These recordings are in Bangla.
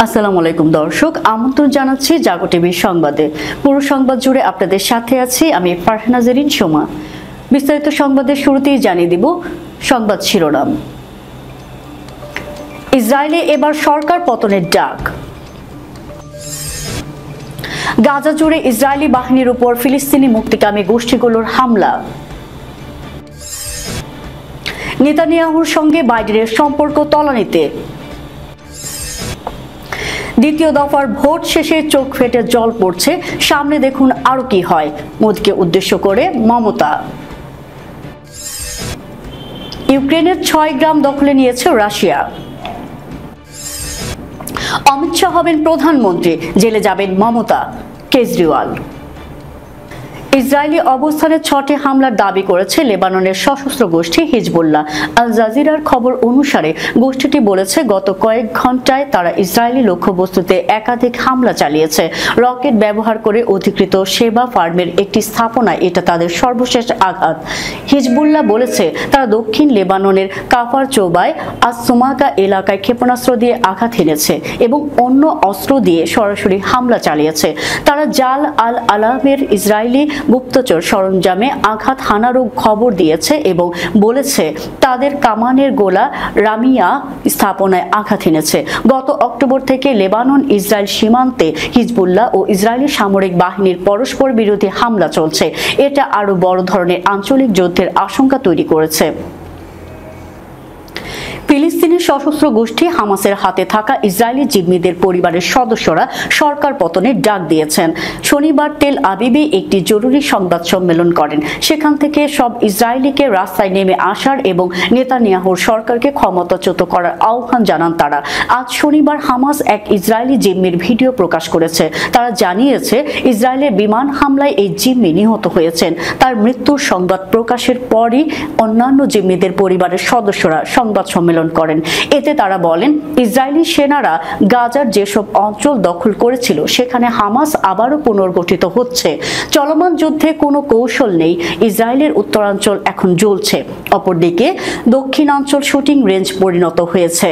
আসসালামু আলাইকুম দর্শক, আমন্ত্রণ জানাচ্ছি জাগো টিভির সংবাদে। পুরো সংবাদ জুড়ে আপনাদের সাথে আছি আমি ফারহানা জেরিন সোমা। বিস্তারিত সংবাদের শুরুতেই জানিয়ে দিব সংবাদ শিরোনাম। ইসরায়েলে এবার সরকার পতনের ডাক। গাজা জুড়ে ইসরায়েলি বাহিনীর উপর ফিলিস্তিনি মুক্তিকামী গোষ্ঠীগুলোর হামলা। নেতানিয়াহুর সঙ্গে বাইডেনের সম্পর্ক তলানিতে। দ্বিতীয় দফার ভোট শেষে চোখ ফেটে জল পড়ছে, সামনে দেখুন আরো কি হয়। মোদিকে উদ্দেশ্য করে মমতা। ইউক্রেনের 6 গ্রাম দখলে নিয়েছে রাশিয়া। অমিত শাহ হবেন প্রধানমন্ত্রী, জেলে যাবেন মমতা। কেজরিওয়াল। ইসরায়েলি অবস্থানে 6টি হামলার দাবি করেছে লেবাননের সশস্ত্র গোষ্ঠী হিজবুল্লাহ। আল জাজিরার খবর অনুসারে গোষ্ঠীটি বলেছে গত কয়েক ঘন্টায় তারা ইসরায়েলি লক্ষ্যবস্তুতে একাধিক হামলা চালিয়েছে। রকেট ব্যবহার করে অধিকৃত সেবা ফার্মের একটি স্থাপনায় এটা তাদের সর্বশেষ আঘাত। হিজবুল্লাহ বলেছে তারা দক্ষিণ লেবাননের কাফার চৌবায় আসুমাকা এলাকায় ক্ষেপণাস্ত্র দিয়ে আঘাত হেনেছে এবং অন্য অস্ত্র দিয়ে সরাসরি হামলা চালিয়েছে। তারা জাল আল আলামের ইসরায়েলি গুপ্তচর সরঞ্জামে আঘাত হানারও খবর দিয়েছে এবং বলেছে তাদের কামানের গোলা রামিয়া স্থাপনায় আঘাত হেনেছে। গত অক্টোবর থেকে লেবানন ইসরায়েল সীমান্তে হিজবুল্লাহ ও ইসরায়েলি সামরিক বাহিনীর পরস্পর বিরোধী হামলা চলছে। এটা আরো বড় ধরনের আঞ্চলিক যুদ্ধের আশঙ্কা তৈরি করেছে। ফিলিস্তিনি সশস্ত্র গোষ্ঠী হামাসের হাতে থাকা ইসরায়েলি জিম্মিদের পরিবারের সদস্যরা সরকার পতনের ডাক দিয়েছেন। শনিবার তেল আবিবে একটি জরুরি সংবাদ সম্মেলন করেন। সেখান থেকে সব ইসরায়েলিকে রাস্তায় নেমে আসার এবং নেতানিয়াহুর সরকারকে ক্ষমতাচ্যুত করার আহ্বান জানান তারা। আজ শনিবার হামাস এক ইসরায়েলি জিম্মির ভিডিও প্রকাশ করেছে। তারা জানিয়েছে ইসরায়েলের বিমান হামলায় এই জিম্মি নিহত হয়েছেন। তার মৃত্যুর সংবাদ প্রকাশের পরই অন্যান্য জিম্মিদের পরিবারের সদস্যরা সংবাদ সম্মেলন করেন। এতে তারা বলেন ইসরায়েলি সেনারা গাজার যেসব অঞ্চল দখল করেছিল সেখানে হামাস আবারও পুনর্গঠিত হচ্ছে। চলমান যুদ্ধে কোনো কৌশল নেই, ইসরায়েলের উত্তরাঞ্চল এখন জ্বলছে। অপরদিকে দক্ষিণাঞ্চল শুটিং রেঞ্জ পরিণত হয়েছে।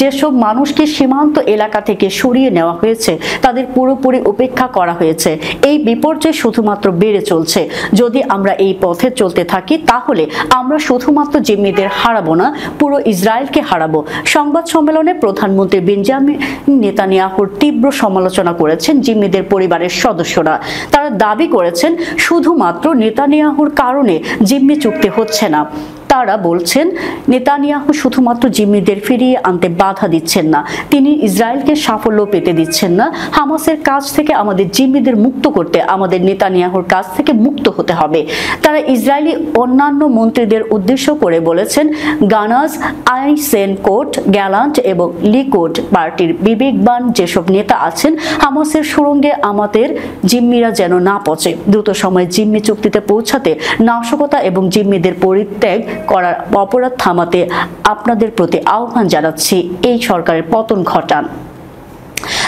যেসব মানুষকে সীমান্ত এলাকা থেকে সরিয়ে নেওয়া হয়েছে তাদের পুরোপুরি উপেক্ষা করা হয়েছে। এই বিপর্যয় শুধুমাত্র বেড়ে চলছে। যদি আমরা এই পথে চলতে থাকি তাহলে আমরা শুধুমাত্র জিম্মিদের হারাবো না, পুরো ইসরায়েলকে হারাবো। সংবাদ সম্মেলনে প্রধানমন্ত্রী বেঞ্জামিন নেতানিয়াহুর তীব্র সমালোচনা করেছেন জিম্মিদের পরিবারের সদস্যরা। তারা দাবি করেছেন শুধুমাত্র নেতানিয়াহুর কারণে জিম্মি চুক্তি হচ্ছে না। তারা বলছেন নেতানিয়াহু শুধুমাত্র জিম্মিদের ফিরিয়ে আনতে বাধা দিচ্ছেন না, তিনি ইসরায়েলকে সাফল্য পেতে দিচ্ছেন না। হামাসের কাছ থেকে আমাদের জিম্মিদের মুক্ত করতে আমাদের নেতানিয়াহুর কাছ থেকে মুক্ত হতে হবে। তারা ইসরায়েলি অন্যান্য মন্ত্রীদের উদ্দেশ্য করে বলেছেন গানাজ, আইসেনকোট, গ্যালান্ট এবং লিকুড পার্টির বিবেকবান যেসব নেতা আছেন হামাসের সুড়ঙ্গে আমাদের জিম্মিরা যেন না পচে। দ্রুত সময়ে জিম্মি চুক্তিতে পৌঁছাতে নাশকতা এবং জিম্মিদের পরিত্যাগ করার অপরাধ থামাতে আপনাদের প্রতি আহ্বান জানাচ্ছি, এই সরকারের পতন ঘটান।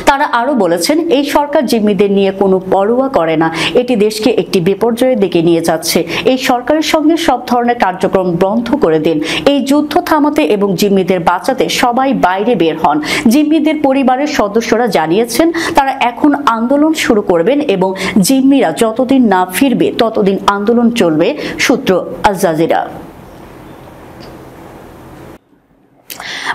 তারা আরো বলেছেন এই সরকার জিম্মিদের নিয়ে কোনো পরোয়া করে না, এটি দেশকে একটি বিপর্যয়ের দিকে নিয়ে যাচ্ছে। এই সরকারের সঙ্গে সব ধরনের কার্যক্রম বন্ধ করে দিন। এই যুদ্ধ থামাতে এবং জিম্মিদের বাঁচাতে সবাই বাইরে বের হন। জিম্মিদের পরিবারের সদস্যরা জানিয়েছেন তারা এখন আন্দোলন শুরু করবেন এবং জিম্মিরা যতদিন না ফিরবে ততদিন আন্দোলন চলবে। সূত্র আল জাজিরা।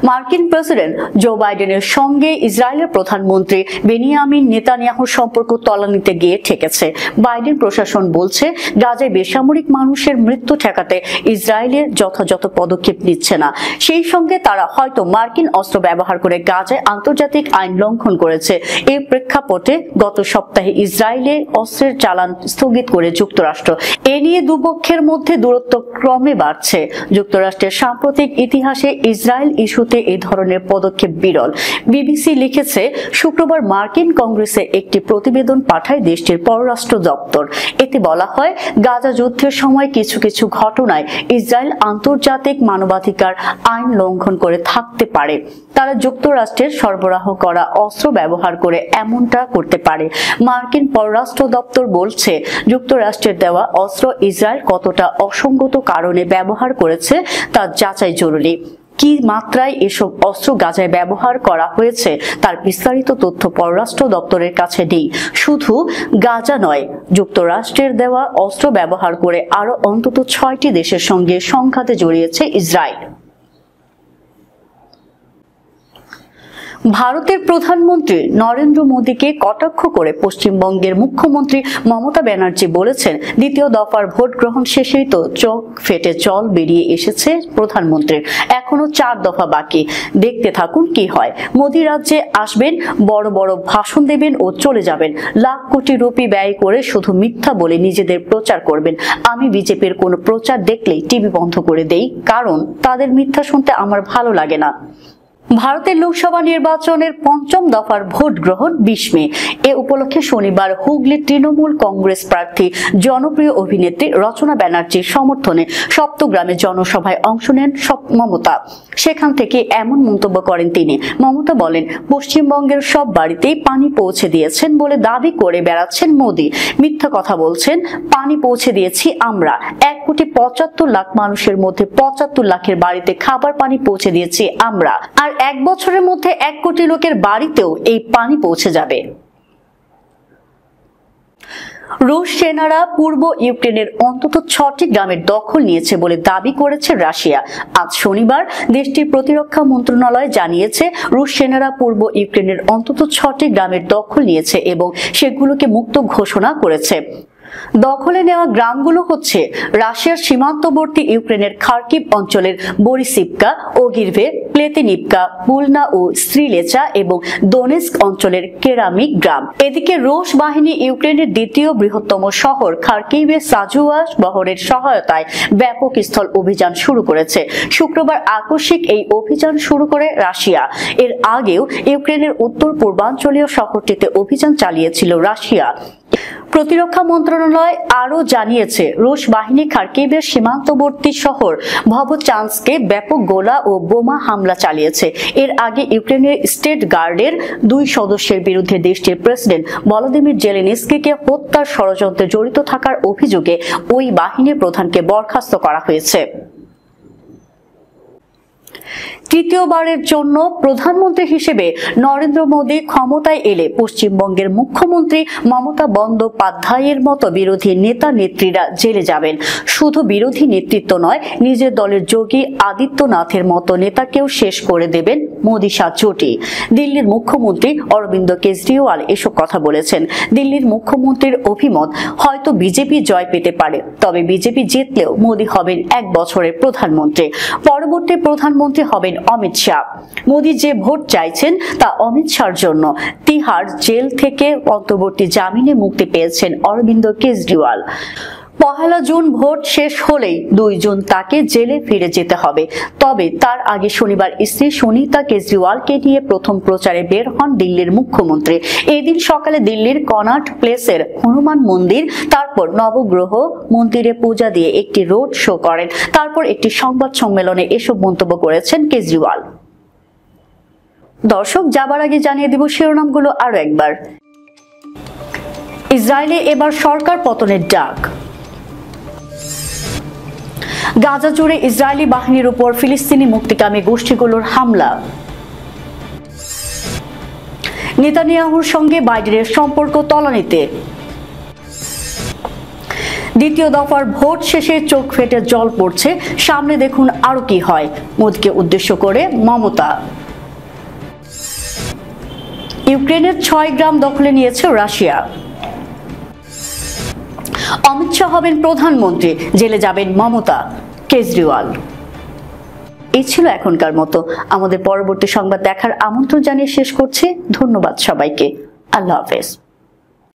মার্কিন প্রেসিডেন্ট জো বাইডেনের সঙ্গে ইসরায়েলের প্রধানমন্ত্রী বেনিয়ামিন নেতানিয়াহুর সম্পর্ক তলানিতে গিয়ে ঠেকেছে। বাইডেন প্রশাসন বলছে গাজায় বেসামরিক মানুষের মৃত্যু ঠেকাতে ইসরায়েলের যথাযথ পদক্ষেপ নিচ্ছে না। সেই সঙ্গে তারা হয়তো মার্কিন অস্ত্র ব্যবহার করে গাজায় আন্তর্জাতিক আইন লঙ্ঘন করেছে। এই প্রেক্ষাপটে গত সপ্তাহে ইসরায়েলে অস্ত্রের চালান স্থগিত করে যুক্তরাষ্ট্র। এ নিয়ে দুপক্ষের মধ্যে দূরত্ব ক্রমে বাড়ছে। যুক্তরাষ্ট্রের সাম্প্রতিক ইতিহাসে ইসরায়েল ইস্যুতে এই ধরনের পদক্ষেপ বিরল। বিবিসি লিখেছে শুক্রবার মার্কিন কংগ্রেসে একটি প্রতিবেদন পাঠায় দেশটির পররাষ্ট্র দপ্তর। এতে বলা হয় গাজা যুদ্ধের সময় কিছু কিছু ঘটনায় ইসরায়েল আন্তর্জাতিক মানবাধিকার আইন লঙ্ঘন করে থাকতে পারে। তারা যুক্তরাষ্ট্রের সরবরাহ করা অস্ত্র ব্যবহার করে এমনটা করতে পারে। মার্কিন পররাষ্ট্র দপ্তর বলছে যুক্তরাষ্ট্রের দেওয়া অস্ত্র ইসরায়েল কতটা অসঙ্গত কারণে ব্যবহার করেছে তা যাচাই জরুরি। কি মাত্রায় এসব অস্ত্র গাজায় ব্যবহার করা হয়েছে তার বিস্তারিত তথ্য পররাষ্ট্র দপ্তরের কাছে নেই। শুধু গাজা নয়, যুক্তরাষ্ট্রের দেওয়া অস্ত্র ব্যবহার করে আরো অন্তত 6টি দেশের সঙ্গে সংঘাতে জড়িয়েছে ইসরায়েল। ভারতের প্রধানমন্ত্রী নরেন্দ্র মোদীকে কটাক্ষ করে পশ্চিমবঙ্গের মুখ্যমন্ত্রী মমতা ব্যানার্জি বলেছেন, দ্বিতীয় দফার ভোট গ্রহণ শেষেই তো চোখ ফেটে জল বেরিয়ে এসেছে প্রধানমন্ত্রীর, এখনো 4 দফা বাকি, দেখতে থাকুন কি হয়। মোদী রাজ্যে আসবেন, বড় বড় ভাষণ দেবেন ও চলে যাবেন, লাখ কোটি রুপি ব্যয় করে শুধু মিথ্যা বলে নিজেদের প্রচার করবেন। আমি বিজেপির কোনো প্রচার দেখলেই টিভি বন্ধ করে দেই, কারণ তাদের মিথ্যা শুনতে আমার ভালো লাগে না। ভারতের লোকসভা নির্বাচনের 5ম দফার ভোট গ্রহণ 20 মে। এ উপলক্ষে শনিবার হুগলির তৃণমূল কংগ্রেস প্রার্থী জনপ্রিয় অভিনেত্রী রচনা ব্যানার্জির সমর্থনে সপ্তগ্রামে জনসভায় অংশ নেন মমতা। সেখান থেকে এমন মন্তব্য করেন তিনি। মমতা বলেন, পশ্চিমবঙ্গের সব বাড়িতেই পানি পৌঁছে দিয়েছেন বলে দাবি করে বেড়াচ্ছেন মোদী। মিথ্যা কথা বলছেন, পানি পৌঁছে দিয়েছি আমরা। 1,75,00,000 মানুষের মধ্যে 75 লাখের বাড়িতে খাবার পানি পৌঁছে দিয়েছি আমরা, আর 1 বছরের মধ্যে 1 কোটি লোকের বাড়িতেও এই পানি পৌঁছে যাবে। রুশ সেনারা পূর্ব ইউক্রেনের অন্তত 6টি গ্রামের দখল নিয়েছে বলে দাবি করেছে রাশিয়া। আজ শনিবার দেশটির প্রতিরক্ষা মন্ত্রণালয় জানিয়েছে, রুশ সেনারা পূর্ব ইউক্রেনের অন্তত 6টি গ্রামের দখল নিয়েছে এবং সেগুলোকে মুক্ত ঘোষণা করেছে। দখলে নেওয়া গ্রামগুলো হচ্ছে রাশিয়ার সীমান্তবর্তী ইউক্রেনের খার্কিভ অঞ্চলের বরিসিভকা, ওগিরভে, প্লেতিনিভকা, পুলনা ও স্ত্রিলেচা এবং দোনেস্ক অঞ্চলের কেরামিক গ্রাম। এদিকে রুশ বাহিনী ইউক্রেনের দ্বিতীয় বৃহত্তম শহর খার্কিভে সাজুয়া শহরের সহায়তায় ব্যাপক স্থল অভিযান শুরু করেছে। শুক্রবার আকস্মিক এই অভিযান শুরু করে রাশিয়া। এর আগেও ইউক্রেনের উত্তর পূর্বাঞ্চলীয় শহরটিতে অভিযান চালিয়েছিল রাশিয়া। প্রতিরক্ষা মন্ত্রণালয় আরও জানিয়েছে, রুশ বাহিনী খার্কিভের সীমান্তবর্তী শহর ভভচান্সকে ব্যাপক গোলা ও বোমা হামলা চালিয়েছে। এর আগে ইউক্রেনের স্টেট গার্ডের 2 সদস্যের বিরুদ্ধে দেশটির প্রেসিডেন্ট ভলোদিমির জেলেনস্কিকে হত্যার ষড়যন্ত্রে জড়িত থাকার অভিযোগে ওই বাহিনীর প্রধানকে বরখাস্ত করা হয়েছে। তৃতীয়বারের জন্য প্রধানমন্ত্রী হিসেবে নরেন্দ্র মোদী ক্ষমতায় এলে পশ্চিমবঙ্গের মুখ্যমন্ত্রী মমতা বন্দ্যোপাধ্যায়ের মতো বিরোধী নেতা নেত্রীরা জেলে যাবেন। শুধু বিরোধী নেতৃত্ব নয়, নিজের দলের যোগী আদিত্যনাথের মতো নেতাকেও শেষ করে দেবেন মোদী জোটই। দিল্লির মুখ্যমন্ত্রী অরবিন্দ কেজরিওয়াল এসব কথা বলেছেন। দিল্লির মুখ্যমন্ত্রীর অভিমত, হয়তো বিজেপি জয় পেতে পারে, তবে বিজেপি জিতলেও মোদী হবেন 1 বছরের প্রধানমন্ত্রী। পরবর্তী প্রধানমন্ত্রী হবেন অমিত শাহ। মোদী যে ভোট চাইছেন তা অমিত শাহর জন্য। তিহার জেল থেকে অন্তর্বর্তী জামিনে মুক্তি পেয়েছেন অরবিন্দ কেজরিওয়াল। 1 জুন ভোট শেষ হলেই 2 জুন তাকে জেলে ফিরে যেতে হবে। তবে তার আগে শনিবার স্ত্রী সুনিতা কেজরিওয়ালকে নিয়ে প্রথম প্রচারে বের হন দিল্লির মুখ্যমন্ত্রী। এদিন সকালে দিল্লির কনাট প্লেসের হনুমান মন্দির, তারপর নবগ্রহ মন্দিরে পূজা দিয়ে একটি রোড শো করেন। তারপর একটি সংবাদ সম্মেলনে এসব মন্তব্য করেছেন কেজরিওয়াল। দর্শক, যাবার আগে জানিয়ে দিব শিরোনামগুলো আরো একবার। ইসরায়েলে এবার সরকার পতনের ডাক। গাজা জুড়ে ইসরায়েলি বাহিনীর উপর ফিলিস্তিনি মুক্তিকামী গোষ্ঠীগুলোর হামলা। নেতানিয়াহুর সঙ্গে বাইডেনের সম্পর্ক তলানিতে। দ্বিতীয় দফার ভোট শেষে চোখ ফেটে জল পড়ছে, সামনে দেখুন আরো কি হয়, মোদীকে উদ্দেশ্য করে মমতা। ইউক্রেনের 6 গ্রাম দখলে নিয়েছে রাশিয়া। অমিত শাহ হবেন প্রধানমন্ত্রী, জেলে যাবেন মমতা, কেজরিওয়াল। এই ছিল এখনকার মতো। আমাদের পরবর্তী সংবাদ দেখার আমন্ত্রণ জানিয়ে শেষ করছি। ধন্যবাদ সবাইকে। আল্লাহ হাফেজ।